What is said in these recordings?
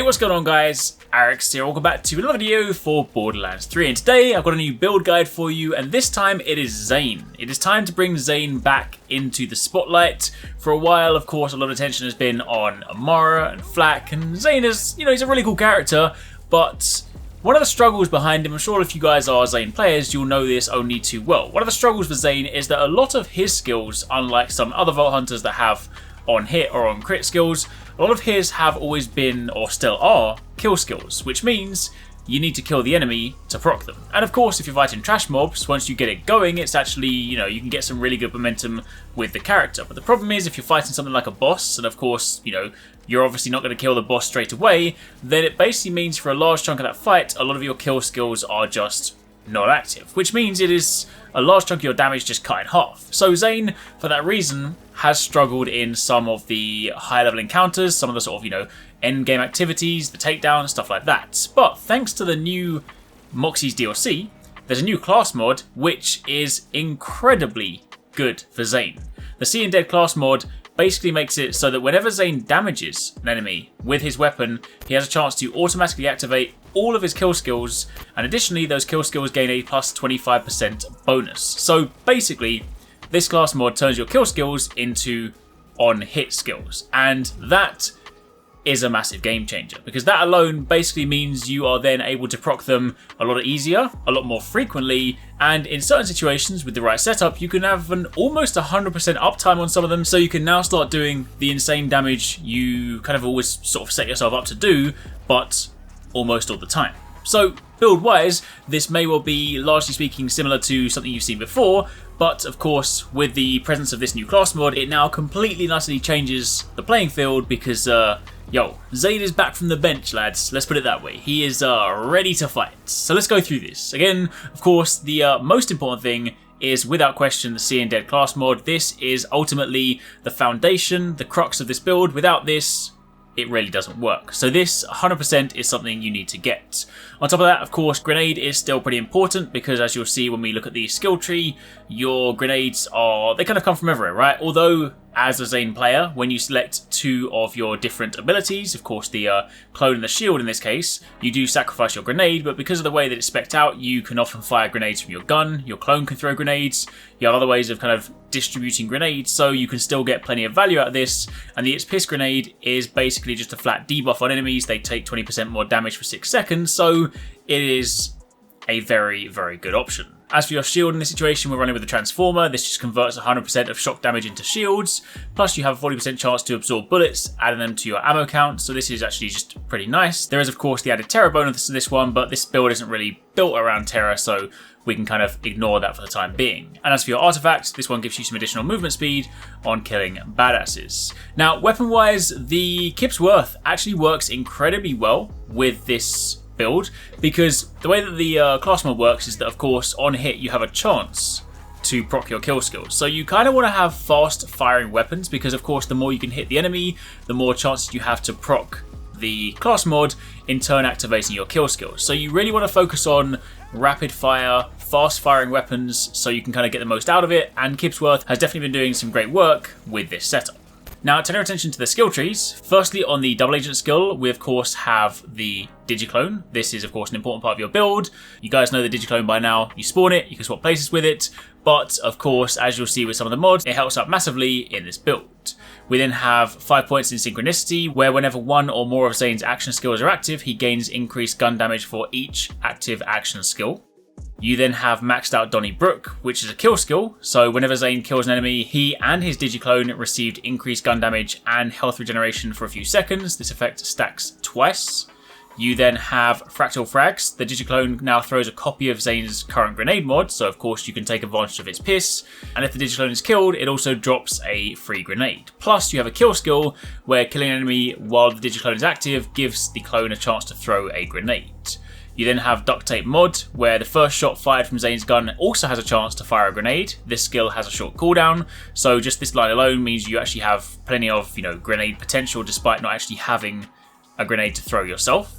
Hey, what's going on guys? Arekkz here, welcome back to another video for Borderlands 3, and today I've got a new build guide for you, and this time it is Zane. It is time to bring Zane back into the spotlight. For a while, of course, a lot of attention has been on Amara and Flak, and Zane is, he's a really cool character, but one of the struggles behind him, I'm sure if you guys are Zane players, you'll know this only too well. One of the struggles for Zane is that a lot of his skills, unlike some other Vault Hunters that have on hit or on crit skills, a lot of his have always been, or still are, kill skills, which means you need to kill the enemy to proc them. And of course, if you're fighting trash mobs, once you get it going, it's actually, you can get some really good momentum with the character. But the problem is, if you're fighting something like a boss, and of course, you're obviously not going to kill the boss straight away, then it basically means for a large chunk of that fight, a lot of your kill skills are just not active, which means it is a large chunk of your damage just cut in half. So Zane, for that reason, has struggled in some of the high level encounters, some of the sort of, end game activities, the takedown, stuff like that. But thanks to the new Moxxi's DLC, there's a new class mod which is incredibly good for Zane. The Seeing Dead class mod basically makes it so that whenever Zane damages an enemy with his weapon, he has a chance to automatically activate all of his kill skills, and additionally those kill skills gain a plus 25% bonus. So basically, this class mod turns your kill skills into on-hit skills, and that is a massive game changer, because that alone basically means you are then able to proc them a lot easier, a lot more frequently, and in certain situations with the right setup, you can have an almost 100% uptime on some of them, so you can now start doing the insane damage you kind of always sort of set yourself up to do, but almost all the time. So build-wise, this may well be, largely speaking, similar to something you've seen before, but of course, with the presence of this new class mod, it now completely and utterly changes the playing field, because, Zane is back from the bench, lads. Let's put it that way. He is ready to fight. So let's go through this. Again, of course, the most important thing is, without question, the Seeing Dead class mod. This is ultimately the foundation, the crux of this build. Without this, it really doesn't work. So this 100% is something you need to get. On top of that, of course, grenade is still pretty important, because as you'll see when we look at the skill tree, your grenades they kind of come from everywhere, right? Although, as a Zane player, when you select two of your different abilities, of course the clone and the shield in this case, you do sacrifice your grenade, but because of the way that it's spec'd out, you can often fire grenades from your gun, your clone can throw grenades, you have other ways of kind of distributing grenades, so you can still get plenty of value out of this. And the It's Piss grenade is basically just a flat debuff on enemies. They take 20% more damage for 6 seconds, so it is a very, very good option. As for your shield in this situation, we're running with the Transformer. This just converts 100% of shock damage into shields. Plus you have a 40% chance to absorb bullets, adding them to your ammo count. So this is actually just pretty nice. There is of course the added Terror bonus to this one, but this build isn't really built around Terror, so we can kind of ignore that for the time being. And as for your artifacts, this one gives you some additional movement speed on killing badasses. Now, weapon-wise, the Kip's Worth actually works incredibly well with this build, because the way that the class mod works is that, of course, on hit you have a chance to proc your kill skills. So you kind of want to have fast firing weapons, because of course the more you can hit the enemy, the more chances you have to proc the class mod, in turn activating your kill skills. So you really want to focus on rapid fire, fast firing weapons, so you can kind of get the most out of it, and Kip's Worth has definitely been doing some great work with this setup. Now, turning our attention to the skill trees, firstly on the double agent skill, we of course have the Digiclone. This is of course an important part of your build. You guys know the Digiclone by now. You spawn it, you can swap places with it, but of course, as you'll see with some of the mods, it helps out massively in this build. We then have 5 points in Synchronicity, where whenever one or more of Zane's action skills are active, he gains increased gun damage for each active action skill. You then have maxed out Donnybrook, which is a kill skill, so whenever Zane kills an enemy, he and his Digiclone received increased gun damage and health regeneration for a few seconds. This effect stacks twice. You then have Fractal Frags. The Digiclone now throws a copy of Zane's current grenade mod, so of course you can take advantage of its piss, and if the Digiclone is killed, it also drops a free grenade. Plus you have a kill skill, where killing an enemy while the Digiclone is active gives the clone a chance to throw a grenade. You then have Duct Tape Mod, where the first shot fired from Zane's gun also has a chance to fire a grenade. This skill has a short cooldown, so just this line alone means you actually have plenty of, grenade potential despite not actually having a grenade to throw yourself.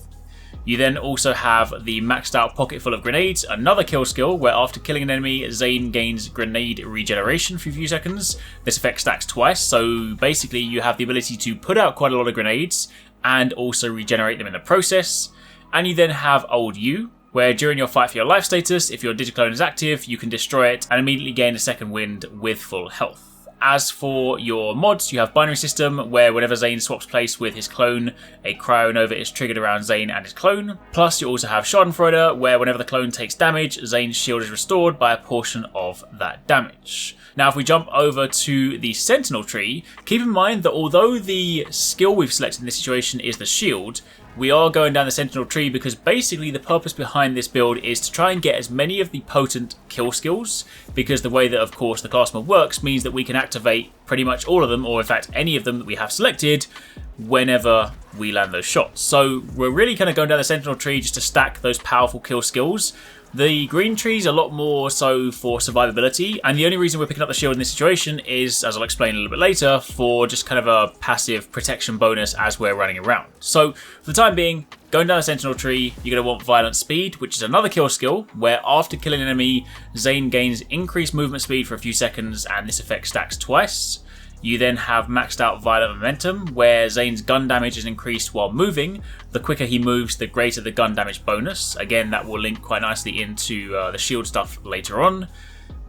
You then also have the maxed out Pocket Full of Grenades, another kill skill where after killing an enemy, Zane gains grenade regeneration for a few seconds. This effect stacks twice, so basically you have the ability to put out quite a lot of grenades and also regenerate them in the process. And you then have Old You, where during your fight for your life status, if your Digiclone is active, you can destroy it and immediately gain a second wind with full health. As for your mods, you have Binary System, where whenever Zane swaps place with his clone, a Cryo Nova is triggered around Zane and his clone. Plus, you also have Schadenfreude, where whenever the clone takes damage, Zane's shield is restored by a portion of that damage. Now, if we jump over to the Sentinel tree, keep in mind that although the skill we've selected in this situation is the shield, we are going down the Sentinel tree because basically the purpose behind this build is to try and get as many of the potent kill skills, because the way that, of course, the class mod works means that we can activate pretty much all of them, or in fact any of them that we have selected, whenever we land those shots. So we're really kind of going down the Sentinel tree just to stack those powerful kill skills. The green tree is a lot more so for survivability, and the only reason we're picking up the shield in this situation is, as I'll explain a little bit later, for just kind of a passive protection bonus as we're running around. So for the time being, going down the Sentinel tree, you're going to want Violent Speed, which is another kill skill, where after killing an enemy, Zane gains increased movement speed for a few seconds, and this effect stacks twice. You then have maxed out Violent Momentum, where Zane's gun damage is increased while moving. The quicker he moves, the greater the gun damage bonus. Again, that will link quite nicely into the shield stuff later on.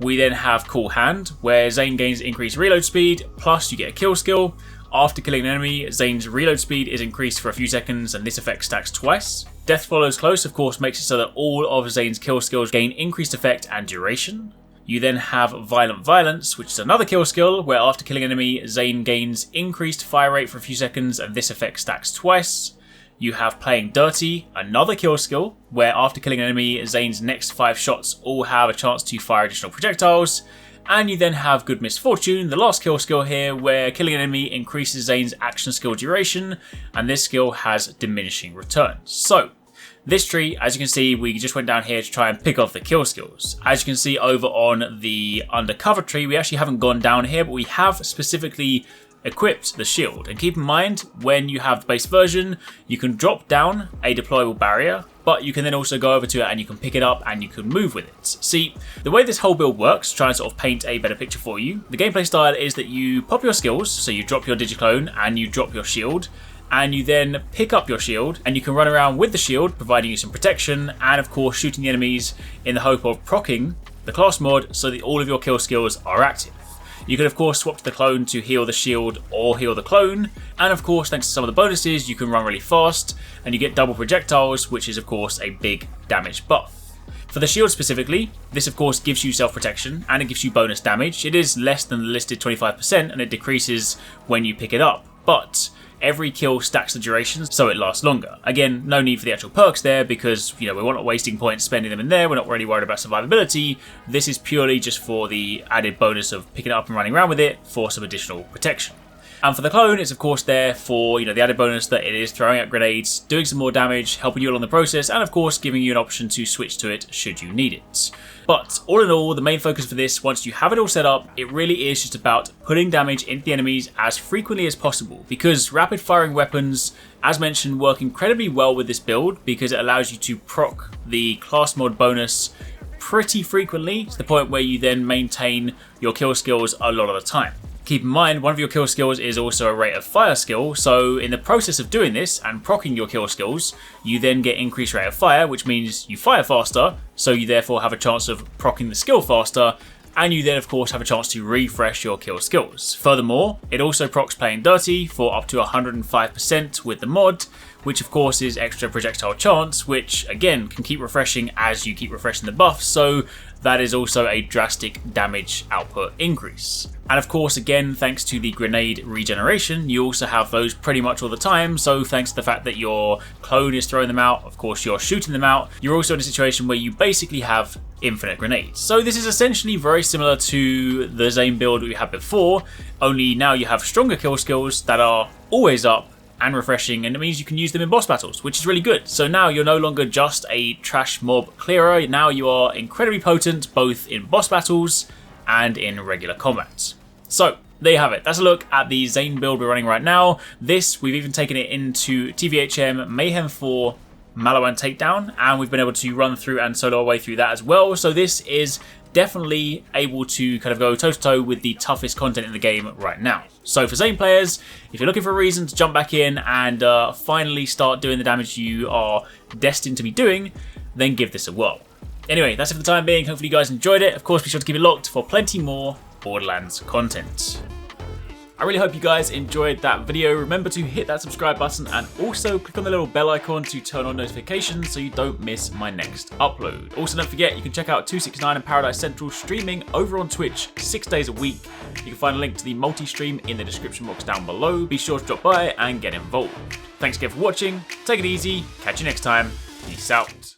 We then have Cool Hand, where Zane gains increased reload speed, plus you get a kill skill. After killing an enemy, Zane's reload speed is increased for a few seconds, and this effect stacks twice. Death Follows Close, of course, makes it so that all of Zane's kill skills gain increased effect and duration. You then have Violent Violence, which is another kill skill, where after killing an enemy, Zane gains increased fire rate for a few seconds, and this effect stacks twice. You have Playing Dirty, another kill skill, where after killing an enemy, Zane's next 5 shots all have a chance to fire additional projectiles. And you then have Good Misfortune, the last kill skill here, where killing an enemy increases Zane's action skill duration, and this skill has diminishing returns. So, this tree, as you can see, we just went down here to try and pick off the kill skills. As you can see over on the Undercover tree, we actually haven't gone down here, but we have specifically equipped the shield. And keep in mind, when you have the base version, you can drop down a deployable barrier, but you can then also go over to it and you can pick it up and you can move with it. See, the way this whole build works, to try and sort of paint a better picture for you, the gameplay style is that you pop your skills, so you drop your Digiclone and you drop your shield, and you then pick up your shield and you can run around with the shield, providing you some protection and of course shooting the enemies in the hope of proccing the class mod so that all of your kill skills are active. You can of course swap to the clone to heal the shield or heal the clone, and of course thanks to some of the bonuses you can run really fast and you get double projectiles, which is of course a big damage buff. For the shield specifically, this of course gives you self-protection and it gives you bonus damage. It is less than the listed 25% and it decreases when you pick it up, but every kill stacks the durations so it lasts longer. Again, no need for the actual perks there because, you know, we're not wasting points spending them in there. We're not really worried about survivability. This is purely just for the added bonus of picking it up and running around with it for some additional protection. And for the clone, it's of course there for, the added bonus that it is throwing out grenades, doing some more damage, helping you along the process, and of course giving you an option to switch to it should you need it. But all in all, the main focus for this, once you have it all set up, it really is just about putting damage into the enemies as frequently as possible, because rapid firing weapons, as mentioned, work incredibly well with this build because it allows you to proc the class mod bonus pretty frequently to the point where you then maintain your kill skills a lot of the time. Keep in mind, one of your kill skills is also a rate of fire skill, so in the process of doing this and proccing your kill skills, you then get increased rate of fire, which means you fire faster, so you therefore have a chance of proccing the skill faster, and you then of course have a chance to refresh your kill skills. Furthermore, it also procs Playing Dirty for up to 105% with the mod, which of course is extra projectile chance, which again can keep refreshing as you keep refreshing the buff, so that is also a drastic damage output increase. And of course, again, thanks to the grenade regeneration, you also have those pretty much all the time, so thanks to the fact that your clone is throwing them out, of course you're shooting them out, you're also in a situation where you basically have infinite grenades. So this is essentially very similar to the Zane build we had before, only now you have stronger kill skills that are always up and refreshing, and it means you can use them in boss battles, which is really good. So now you're no longer just a trash mob clearer, now you are incredibly potent both in boss battles and in regular combat. So there you have it. That's a look at the Zane build we're running right now. This, we've even taken it into TVHM Mayhem 4 Maliwan Takedown, and we've been able to run through and solo our way through that as well. So this is definitely able to kind of go toe-to-toe with the toughest content in the game right now. So for Zane players, if you're looking for a reason to jump back in and finally start doing the damage you are destined to be doing, then give this a whirl. Anyway, that's it for the time being. Hopefully you guys enjoyed it. Of course, be sure to keep it locked for plenty more Borderlands content. I really hope you guys enjoyed that video. Remember to hit that subscribe button and also click on the little bell icon to turn on notifications so you don't miss my next upload. Also, don't forget, you can check out TwoSixNine and Paradise Central streaming over on Twitch 6 days a week. You can find a link to the multi-stream in the description box down below. Be sure to drop by and get involved. Thanks again for watching. Take it easy. Catch you next time. Peace out.